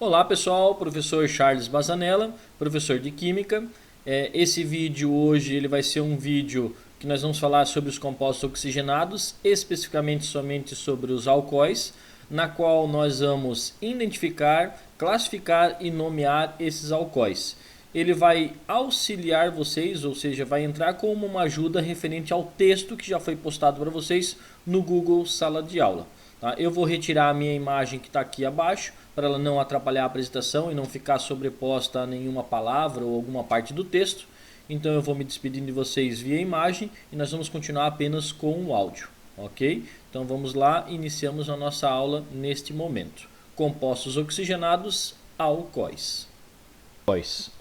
Olá pessoal, professor Charles Bazanella, professor de Química. Esse vídeo hoje ele vai ser um vídeo que nós vamos falar sobre os compostos oxigenados, especificamente somente sobre os alcoóis, na qual nós vamos identificar, classificar e nomear esses alcoóis. Ele vai auxiliar vocês, ou seja, vai entrar como uma ajuda referente ao texto que já foi postado para vocês no Google Sala de Aula. Tá? Eu vou retirar a minha imagem que está aqui abaixo, para ela não atrapalhar a apresentação e não ficar sobreposta a nenhuma palavra ou alguma parte do texto. Então eu vou me despedindo de vocês via imagem e nós vamos continuar apenas com o áudio, ok? Então vamos lá, iniciamos a nossa aula neste momento. Compostos oxigenados, alcoóis.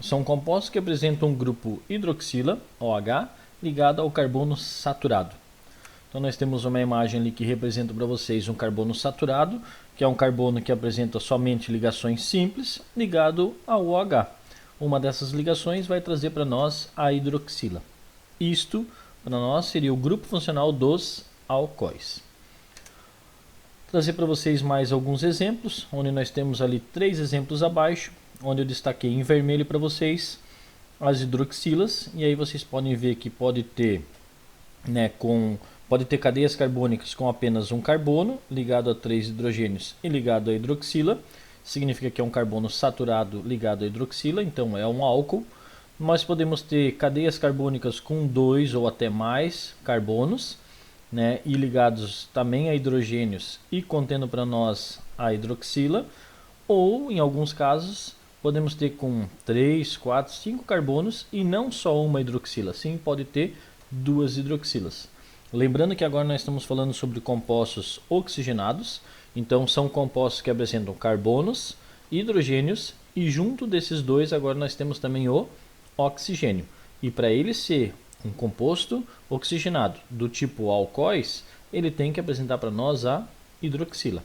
São compostos que apresentam um grupo hidroxila, OH, ligado ao carbono saturado. Então nós temos uma imagem ali que representa para vocês um carbono saturado, que é um carbono que apresenta somente ligações simples ligado ao OH. Uma dessas ligações vai trazer para nós a hidroxila. Isto, para nós, seria o grupo funcional dos alcoóis. Vou trazer para vocês mais alguns exemplos, onde nós temos ali 3 exemplos abaixo, onde eu destaquei em vermelho para vocês as hidroxilas, e aí vocês podem ver que pode ter cadeias carbônicas com apenas um carbono ligado a 3 hidrogênios e ligado à hidroxila. Significa que é um carbono saturado ligado à hidroxila, então é um álcool. Nós podemos ter cadeias carbônicas com 2 ou até mais carbonos, e ligados também a hidrogênios e contendo para nós a hidroxila. Ou, em alguns casos, podemos ter com 3, 4, 5 carbonos e não só uma hidroxila. Sim, pode ter 2 hidroxilas. Lembrando que agora nós estamos falando sobre compostos oxigenados, então são compostos que apresentam carbonos, hidrogênios e junto desses dois agora nós temos também o oxigênio. E para ele ser um composto oxigenado do tipo alcoóis, ele tem que apresentar para nós a hidroxila,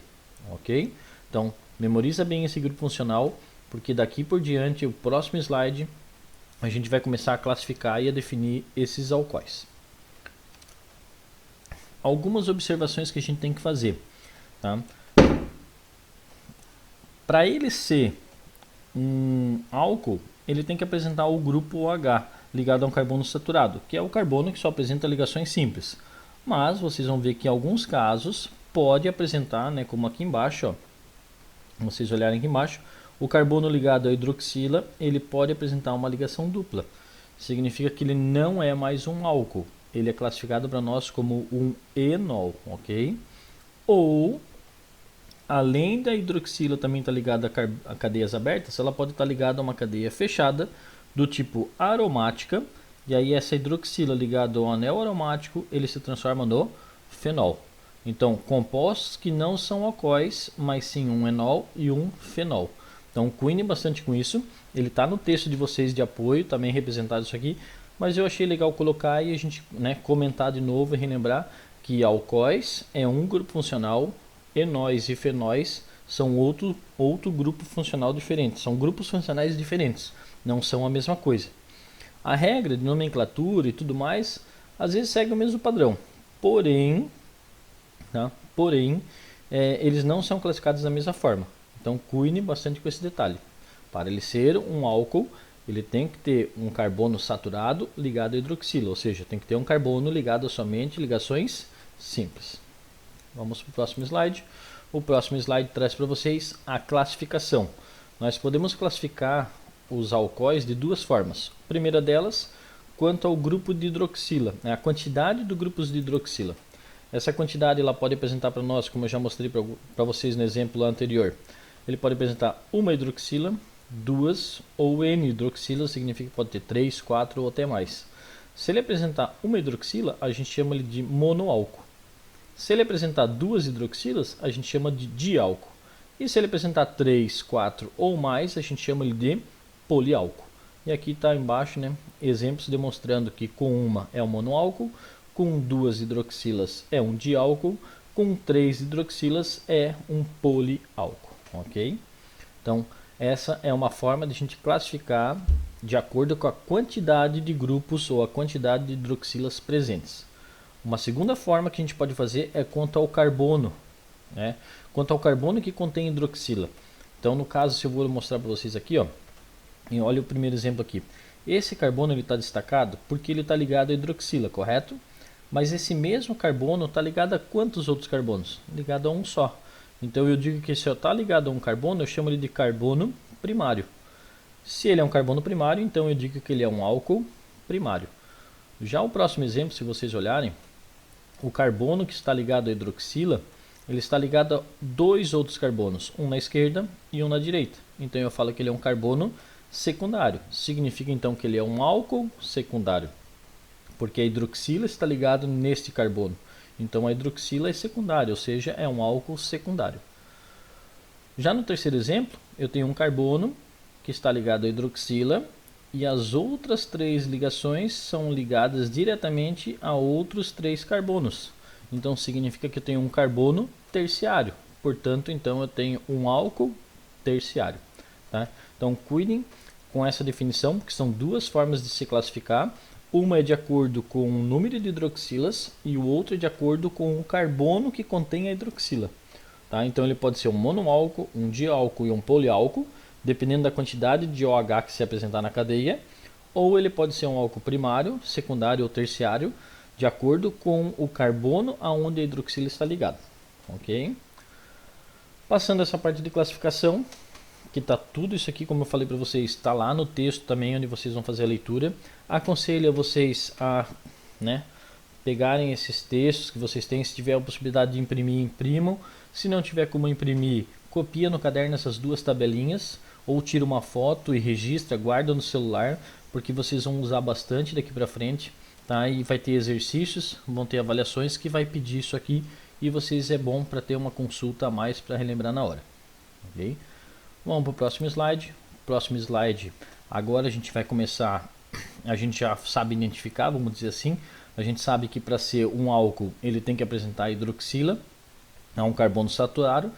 ok? Então memoriza bem esse grupo funcional, porque daqui por diante, o próximo slide, a gente vai começar a classificar e a definir esses alcoóis. Algumas observações que a gente tem que fazer. Tá? Para ele ser um álcool, ele tem que apresentar o grupo OH, ligado a um carbono saturado, que é o carbono que só apresenta ligações simples. Mas vocês vão ver que em alguns casos pode apresentar, como aqui embaixo, ó, vocês olharem aqui embaixo, o carbono ligado à hidroxila, ele pode apresentar uma ligação dupla. Significa que ele não é mais um álcool. Ele é classificado para nós como um enol, ok? Ou, além da hidroxila também estar ligada a cadeias abertas, ela pode estar ligada a uma cadeia fechada do tipo aromática, e aí essa hidroxila ligada ao anel aromático, ele se transforma no fenol. Então, compostos que não são alcoóis, mas sim um enol e um fenol. Então, cuidem bastante com isso. Ele está no texto de vocês de apoio, também representado isso aqui. Mas eu achei legal colocar e a gente comentar de novo e relembrar que alcoóis é um grupo funcional, enóis e fenóis são outro grupo funcional diferente. São grupos funcionais diferentes, não são a mesma coisa. A regra de nomenclatura e tudo mais, às vezes segue o mesmo padrão. Porém, eles não são classificados da mesma forma. Então cuide bastante com esse detalhe. Para ele ser um álcool, ele tem que ter um carbono saturado ligado à hidroxila, ou seja, tem que ter um carbono ligado a somente ligações simples. Vamos para o próximo slide. O próximo slide traz para vocês a classificação. Nós podemos classificar os alcoóis de duas formas. A primeira delas, quanto ao grupo de hidroxila, a quantidade de grupos de hidroxila. Essa quantidade ela pode apresentar para nós, como eu já mostrei para vocês no exemplo anterior. Ele pode apresentar uma hidroxila, 2 ou N hidroxilas, significa que pode ter 3, 4 ou até mais. Se ele apresentar uma hidroxila, a gente chama ele de monoálcool. Se ele apresentar 2 hidroxilas, a gente chama de diálcool. E se ele apresentar 3, 4 ou mais, a gente chama ele de poliálcool. E aqui está embaixo exemplos demonstrando que com uma é um monoálcool, com 2 hidroxilas é um diálcool, com 3 hidroxilas é um poliálcool. Ok? Então, essa é uma forma de a gente classificar de acordo com a quantidade de grupos ou a quantidade de hidroxilas presentes. Uma segunda forma que a gente pode fazer é quanto ao carbono. Quanto ao carbono que contém hidroxila. Então, no caso, se eu vou mostrar para vocês aqui, ó, e olha o primeiro exemplo aqui. Esse carbono está destacado porque ele está ligado à hidroxila, correto? Mas esse mesmo carbono está ligado a quantos outros carbonos? Ligado a um só. Então eu digo que se está ligado a um carbono, eu chamo ele de carbono primário. Se ele é um carbono primário, então eu digo que ele é um álcool primário. Já o próximo exemplo, se vocês olharem, o carbono que está ligado à hidroxila, ele está ligado a dois outros carbonos, um na esquerda e um na direita. Então eu falo que ele é um carbono secundário. Significa então que ele é um álcool secundário, porque a hidroxila está ligada neste carbono. Então a hidroxila é secundária, ou seja, é um álcool secundário. Já no terceiro exemplo, eu tenho um carbono que está ligado à hidroxila e as outras três ligações são ligadas diretamente a outros três carbonos. Então significa que eu tenho um carbono terciário. Portanto, então eu tenho um álcool terciário. Tá? Então cuidem com essa definição, porque são duas formas de se classificar. Uma é de acordo com o número de hidroxilas e o outro é de acordo com o carbono que contém a hidroxila. Tá? Então ele pode ser um monoálcool, um diálcool e um poliálcool, dependendo da quantidade de OH que se apresentar na cadeia. Ou ele pode ser um álcool primário, secundário ou terciário, de acordo com o carbono aonde a hidroxila está ligada. Ok? Passando essa parte de classificação, que está tudo isso aqui, como eu falei para vocês, está lá no texto também, onde vocês vão fazer a leitura. Aconselho a vocês a pegarem esses textos que vocês têm. Se tiver a possibilidade de imprimir, imprimam. Se não tiver como imprimir, copia no caderno essas duas tabelinhas, ou tira uma foto e registra, guarda no celular, porque vocês vão usar bastante daqui para frente. Tá? E vai ter exercícios, vão ter avaliações que vai pedir isso aqui, e vocês é bom para ter uma consulta a mais para relembrar na hora. Ok? Vamos para o próximo slide. Próximo slide, agora a gente vai começar, a gente já sabe identificar, vamos dizer assim, a gente sabe que para ser um álcool ele tem que apresentar hidroxila, é um carbono saturado,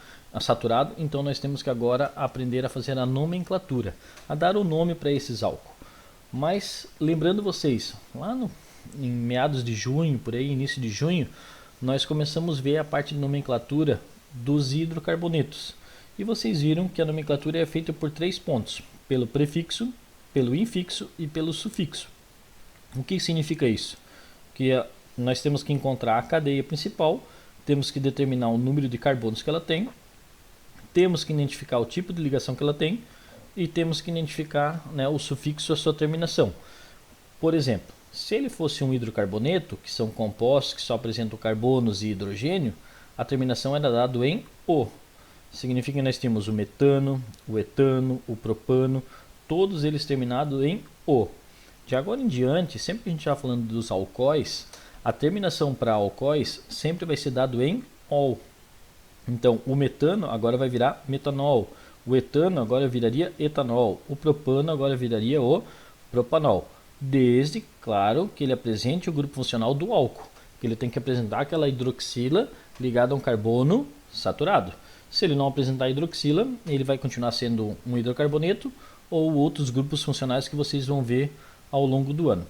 então nós temos que agora aprender a fazer a nomenclatura, a dar o nome para esses álcool. Mas lembrando vocês, lá em meados de junho, por aí, início de junho, nós começamos a ver a parte de nomenclatura dos hidrocarbonetos. E vocês viram que a nomenclatura é feita por 3 pontos, pelo prefixo, pelo infixo e pelo sufixo. O que significa isso? Que nós temos que encontrar a cadeia principal, temos que determinar o número de carbonos que ela tem, temos que identificar o tipo de ligação que ela tem e temos que identificar o sufixo, a sua terminação. Por exemplo, se ele fosse um hidrocarboneto, que são compostos que só apresentam carbonos e hidrogênio, a terminação era dada em O. Significa que nós temos o metano, o etano, o propano, todos eles terminados em O. De agora em diante, sempre que a gente está falando dos alcoóis, a terminação para alcoóis sempre vai ser dado em OL. Então, o metano agora vai virar metanol, o etano agora viraria etanol, o propano agora viraria o propanol. Desde, claro, que ele apresente o grupo funcional do álcool, que ele tem que apresentar aquela hidroxila ligada a um carbono saturado. Se ele não apresentar hidroxila, ele vai continuar sendo um hidrocarboneto ou outros grupos funcionais que vocês vão ver ao longo do ano.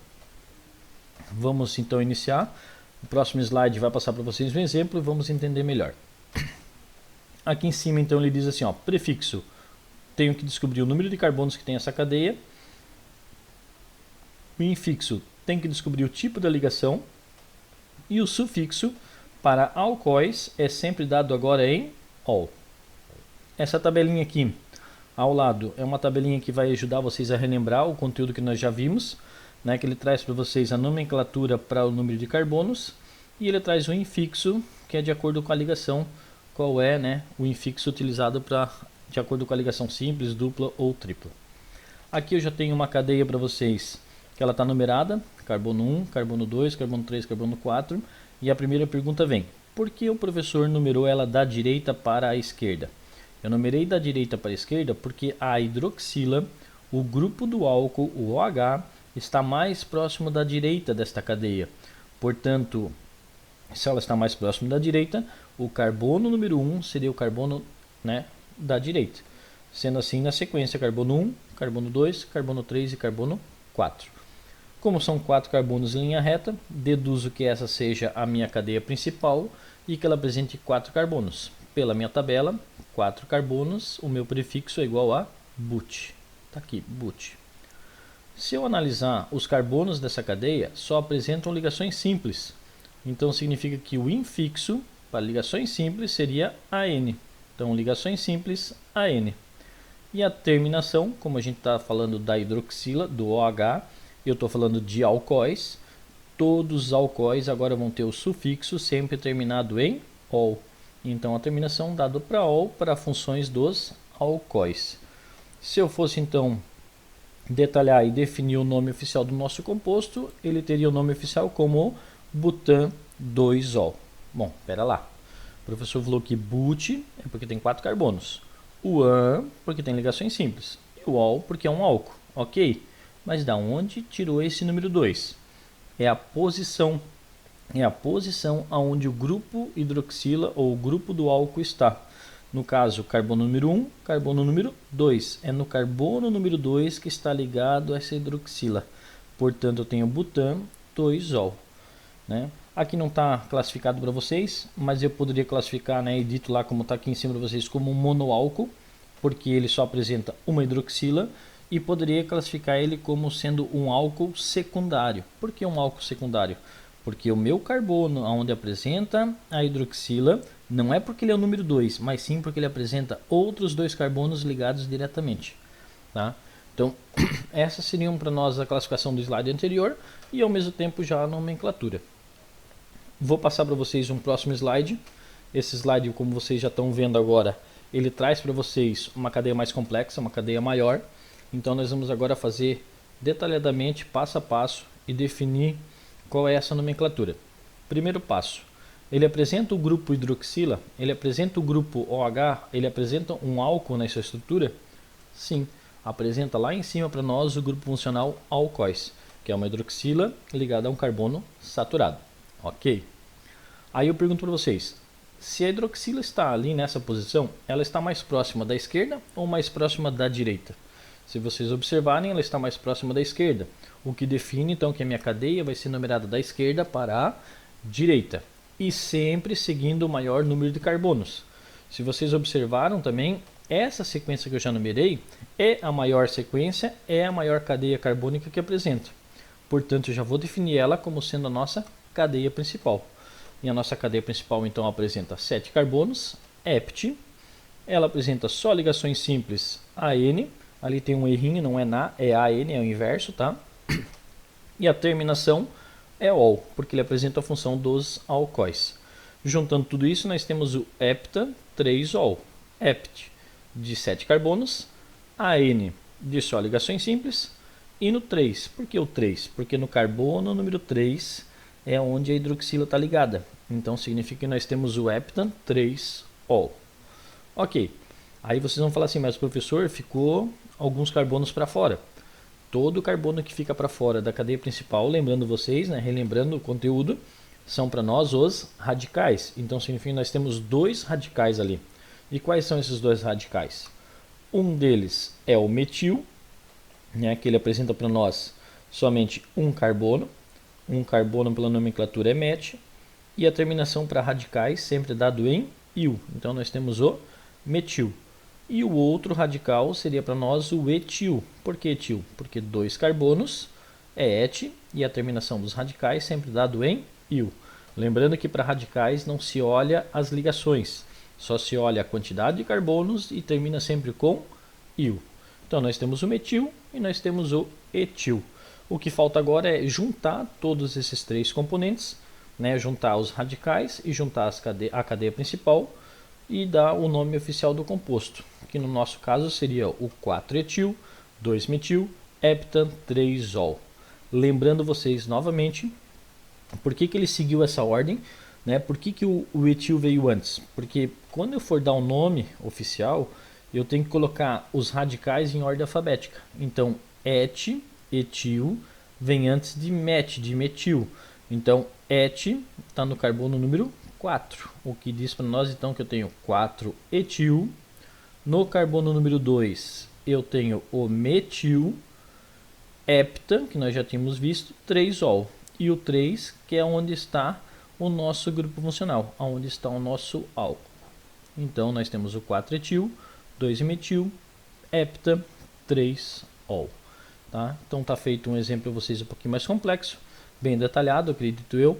Vamos então iniciar. O próximo slide vai passar para vocês um exemplo e vamos entender melhor. Aqui em cima então ele diz assim, ó, prefixo, tenho que descobrir o número de carbonos que tem essa cadeia. O infixo, tem que descobrir o tipo da ligação. E o sufixo, para alcoóis, é sempre dado agora em OL. Essa tabelinha aqui ao lado é uma tabelinha que vai ajudar vocês a relembrar o conteúdo que nós já vimos, que ele traz para vocês a nomenclatura para o número de carbonos e ele traz o infixo, que é de acordo com a ligação, qual é o infixo utilizado de acordo com a ligação simples, dupla ou tripla. Aqui eu já tenho uma cadeia para vocês que ela está numerada, carbono 1, carbono 2, carbono 3, carbono 4, e a primeira pergunta vem: por que o professor numerou ela da direita para a esquerda? Eu numerei da direita para a esquerda porque a hidroxila, o grupo do álcool, o OH, está mais próximo da direita desta cadeia. Portanto, se ela está mais próximo da direita, o carbono número 1 seria o carbono da direita. Sendo assim, na sequência, carbono 1, carbono 2, carbono 3 e carbono 4. Como são 4 carbonos em linha reta, deduzo que essa seja a minha cadeia principal e que ela apresente 4 carbonos. pela minha tabela, 4 carbonos, o meu prefixo é igual a but. Está aqui, but. Se eu analisar os carbonos dessa cadeia, só apresentam ligações simples. Então significa que o infixo para ligações simples seria AN. Então ligações simples AN. E a terminação, como a gente está falando da hidroxila, do OH, eu estou falando de alcoóis. Todos os alcoóis agora vão ter o sufixo sempre terminado em ol. Então a terminação dada para ol para funções dos alcoóis. Se eu fosse então detalhar e definir o nome oficial do nosso composto, ele teria o nome oficial como butan 2-ol. Bom, espera lá. O professor falou que but é porque tem 4 carbonos. O an porque tem ligações simples. E o ol porque é um álcool. Ok? Mas da onde tirou esse número 2? É a posição aonde o grupo hidroxila ou o grupo do álcool está. No caso, carbono número 1, carbono número 2. É no carbono número 2 que está ligado a essa hidroxila. Portanto, eu tenho butan 2-ol. Né? Aqui não está classificado para vocês, mas eu poderia classificar, né, e dito lá como está aqui em cima de vocês, como um monoálcool, porque ele só apresenta uma hidroxila. E poderia classificar ele como sendo um álcool secundário. Por que um álcool secundário? Porque o meu carbono, onde apresenta a hidroxila, não é porque ele é o número 2, mas sim porque ele apresenta outros 2 carbonos ligados diretamente. Tá? Então, essas seriam para nós a classificação do slide anterior e ao mesmo tempo já a nomenclatura. Vou passar para vocês um próximo slide. Esse slide, como vocês já estão vendo agora, ele traz para vocês uma cadeia mais complexa, uma cadeia maior. Então nós vamos agora fazer detalhadamente, passo a passo, e definir qual é essa nomenclatura. Primeiro passo, ele apresenta o grupo hidroxila, ele apresenta o grupo OH, ele apresenta um álcool nessa estrutura? Sim, apresenta lá em cima para nós o grupo funcional alcoóis, que é uma hidroxila ligada a um carbono saturado. Ok? Aí eu pergunto para vocês, se a hidroxila está ali nessa posição, ela está mais próxima da esquerda ou mais próxima da direita? Se vocês observarem, ela está mais próxima da esquerda, o que define então que a minha cadeia vai ser numerada da esquerda para a direita e sempre seguindo o maior número de carbonos. Se vocês observaram também, essa sequência que eu já numerei é a maior sequência, é a maior cadeia carbônica que apresenta. Portanto, eu já vou definir ela como sendo a nossa cadeia principal. E a nossa cadeia principal então apresenta 7 carbonos, hept, ela apresenta só ligações simples AN. Ali tem um errinho, não é na, é AN, é o inverso, tá? E a terminação é ol, porque ele apresenta a função dos alcoóis. Juntando tudo isso, nós temos o hepta 3-ol. Hept de 7 carbonos, AN de só ligações simples, e no 3. Por que o 3? Porque no carbono número 3 é onde a hidroxila está ligada. Então significa que nós temos o heptan 3-ol. Ok. Aí vocês vão falar assim, mas professor, ficou alguns carbonos para fora. Todo carbono que fica para fora da cadeia principal, lembrando vocês, né, relembrando o conteúdo, são para nós os radicais. Então significa que nós temos 2 radicais ali. E quais são esses 2 radicais? Um deles é o metil, né, que ele apresenta para nós somente um carbono pela nomenclatura é met, e a terminação para radicais sempre dado em il. Então nós temos o metil. E o outro radical seria para nós o etil. Por que etil? Porque 2 carbonos é et e a terminação dos radicais sempre dado em il. Lembrando que para radicais não se olha as ligações, só se olha a quantidade de carbonos e termina sempre com il. Então nós temos o metil e nós temos o etil. O que falta agora é juntar todos esses 3 componentes, né, juntar os radicais e juntar a cadeia principal e dar o nome oficial do composto, que no nosso caso seria o 4-etil, 2-metil, heptan 3-ol. Lembrando vocês novamente, por que ele seguiu essa ordem, né? Por que o etil veio antes? Porque quando eu for dar um nome oficial, eu tenho que colocar os radicais em ordem alfabética. Então, etil, vem antes de metil. Então, et está no carbono número 4, o que diz para nós então que eu tenho 4-etil. No carbono número 2 eu tenho o metil, hepta, que nós já tínhamos visto, 3-ol. E o 3, que é onde está o nosso grupo funcional, onde está o nosso álcool. Então nós temos o 4-etil, 2-metil, hepta, 3-ol. Tá? Então está feito um exemplo para vocês um pouquinho mais complexo, bem detalhado, acredito eu.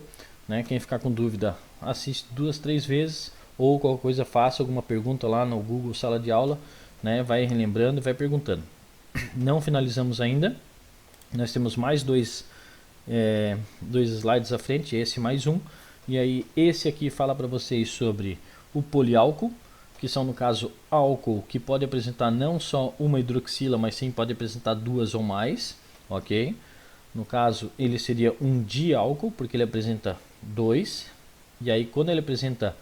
Né? Quem ficar com dúvida, assiste 2, 3 vezes, ou qualquer coisa, faça alguma pergunta lá no Google Sala de Aula, né? Vai relembrando e vai perguntando. Não finalizamos ainda, nós temos mais dois slides à frente, esse mais um, e aí esse aqui fala para vocês sobre o poliálcool, que são no caso álcool que pode apresentar não só uma hidroxila, mas sim pode apresentar duas ou mais, ok? No caso ele seria um diálcool, porque ele apresenta 2, e aí quando ele apresenta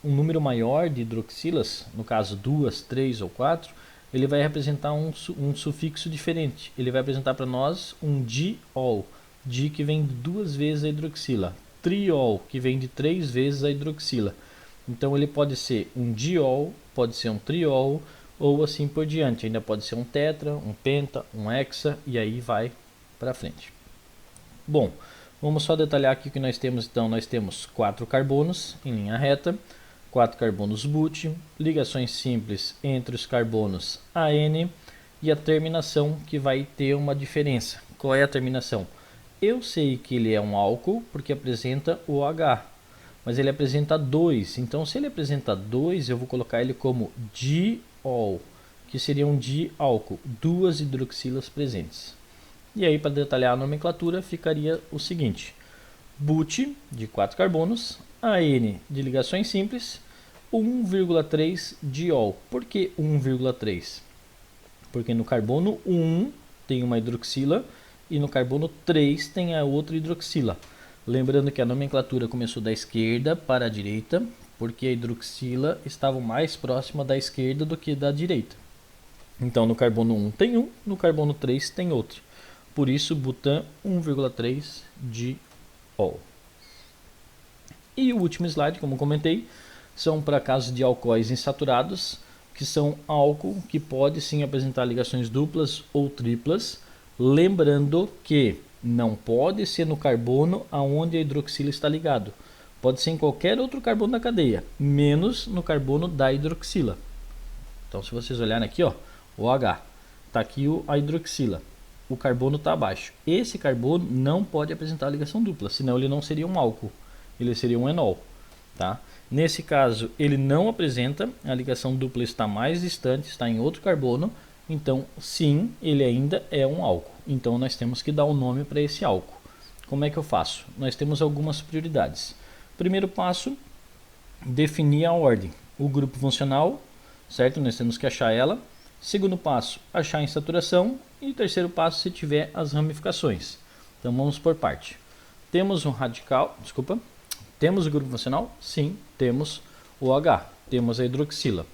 um número maior de hidroxilas, no caso 2, 3 ou 4, ele vai representar um sufixo diferente. Ele vai apresentar para nós um diol, di que vem de 2 vezes a hidroxila, triol, que vem de 3 vezes a hidroxila. Então ele pode ser um diol, pode ser um triol, ou assim por diante. Ainda pode ser um tetra, um penta, um hexa, e aí vai para frente. Bom, vamos só detalhar aqui o que nós temos. Então nós temos 4 carbonos em linha reta, 4 carbonos but, ligações simples entre os carbonos AN, e a terminação que vai ter uma diferença. Qual é a terminação? Eu sei que ele é um álcool porque apresenta o OH, mas ele apresenta 2. Então se ele apresenta 2, eu vou colocar ele como diol, que seria um diálcool, 2 hidroxilas presentes. E aí, para detalhar a nomenclatura, ficaria o seguinte: but de 4 carbonos, AN de ligações simples, 1,3 diol. Por que 1,3? Porque no carbono 1 tem uma hidroxila e no carbono 3 tem a outra hidroxila. Lembrando que a nomenclatura começou da esquerda para a direita, porque a hidroxila estava mais próxima da esquerda do que da direita. Então no carbono 1 tem um, no carbono 3 tem outro. Por isso butan 1,3 diol. E o último slide, como comentei, são para casos de alcoóis insaturados, que são álcool que pode sim apresentar ligações duplas ou triplas, lembrando que não pode ser no carbono aonde a hidroxila está ligado. Pode ser em qualquer outro carbono da cadeia, menos no carbono da hidroxila. Então se vocês olharem aqui, ó, o H, está aqui a hidroxila, o carbono está abaixo. Esse carbono não pode apresentar ligação dupla, senão ele não seria um álcool, ele seria um enol. Tá? Nesse caso ele não apresenta, a ligação dupla está mais distante, está em outro carbono, então sim, ele ainda é um álcool. Então nós temos que dar um nome para esse álcool. Como é que eu faço? Nós temos algumas prioridades. Primeiro passo, definir a ordem. O grupo funcional, certo? Nós temos que achar ela. Segundo passo, achar a insaturação. E terceiro passo, se tiver as ramificações. Então vamos por parte. Temos um radical, temos o grupo funcional? Sim, temos o H, temos a hidroxila.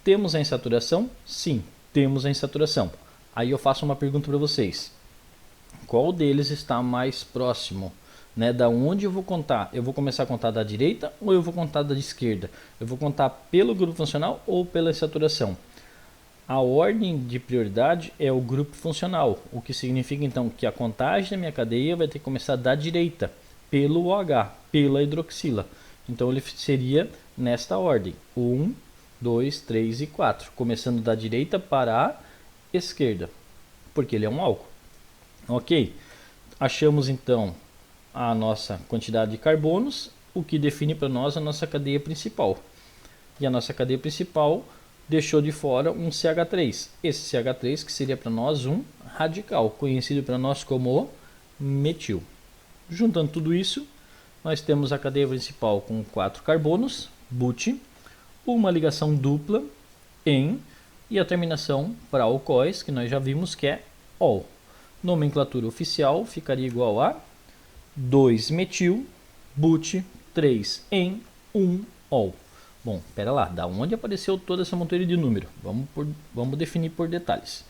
Temos a insaturação? Sim, temos a insaturação. Aí eu faço uma pergunta para vocês. Qual deles está mais próximo? Né? Da onde eu vou contar? Eu vou começar a contar da direita ou eu vou contar da esquerda? Eu vou contar pelo grupo funcional ou pela insaturação? A ordem de prioridade é o grupo funcional, o que significa então que a contagem da minha cadeia vai ter que começar da direita, pelo OH, pela hidroxila. Então ele seria nesta ordem: 1, 2, 3 e 4, começando da direita para a esquerda, porque ele é um álcool. Ok, achamos então a nossa quantidade de carbonos, o que define para nós a nossa cadeia principal. E a nossa cadeia principal deixou de fora um CH3. Esse CH3 que seria para nós um radical, conhecido para nós como metil. Juntando tudo isso, nós temos a cadeia principal com 4 carbonos, but, uma ligação dupla, en, e a terminação para alcoóis, que nós já vimos que é ol. Nomenclatura oficial ficaria igual a 2-metil, but, 3-en, 1-ol. Bom, espera lá, da onde apareceu toda essa montoeira de número? Vamos definir por detalhes.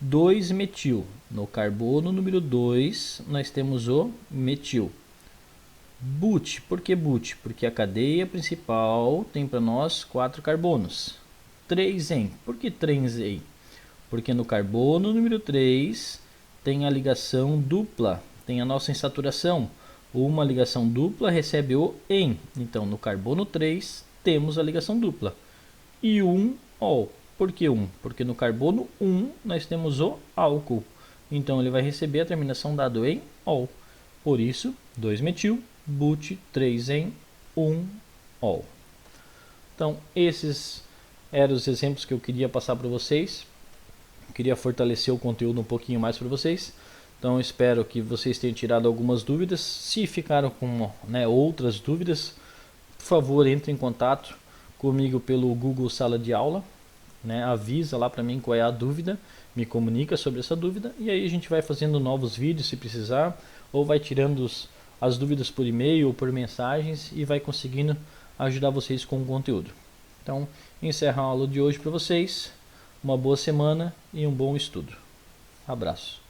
2-metil, no carbono número 2 nós temos o metil. But, por que but? Porque a cadeia principal tem para nós 4 carbonos. 3-en, por que 3-en? Porque no carbono número 3 tem a ligação dupla, tem a nossa insaturação. Uma ligação dupla recebe o em. Então, no carbono 3 temos a ligação dupla. E 1-ol. Por que 1? Porque no carbono 1 nós temos o álcool. Então, ele vai receber a terminação dado em ol. Por isso, 2-metil, but, 3 em, 1-ol. Então, esses eram os exemplos que eu queria passar para vocês. Eu queria fortalecer o conteúdo um pouquinho mais para vocês. Então, espero que vocês tenham tirado algumas dúvidas. Se ficaram com outras dúvidas, por favor, entre em contato comigo pelo Google Sala de Aula. Avisa lá para mim qual é a dúvida, me comunica sobre essa dúvida e aí a gente vai fazendo novos vídeos se precisar, ou vai tirando as dúvidas por e-mail ou por mensagens e vai conseguindo ajudar vocês com o conteúdo. Então, encerro a aula de hoje para vocês. Uma boa semana e um bom estudo. Abraço.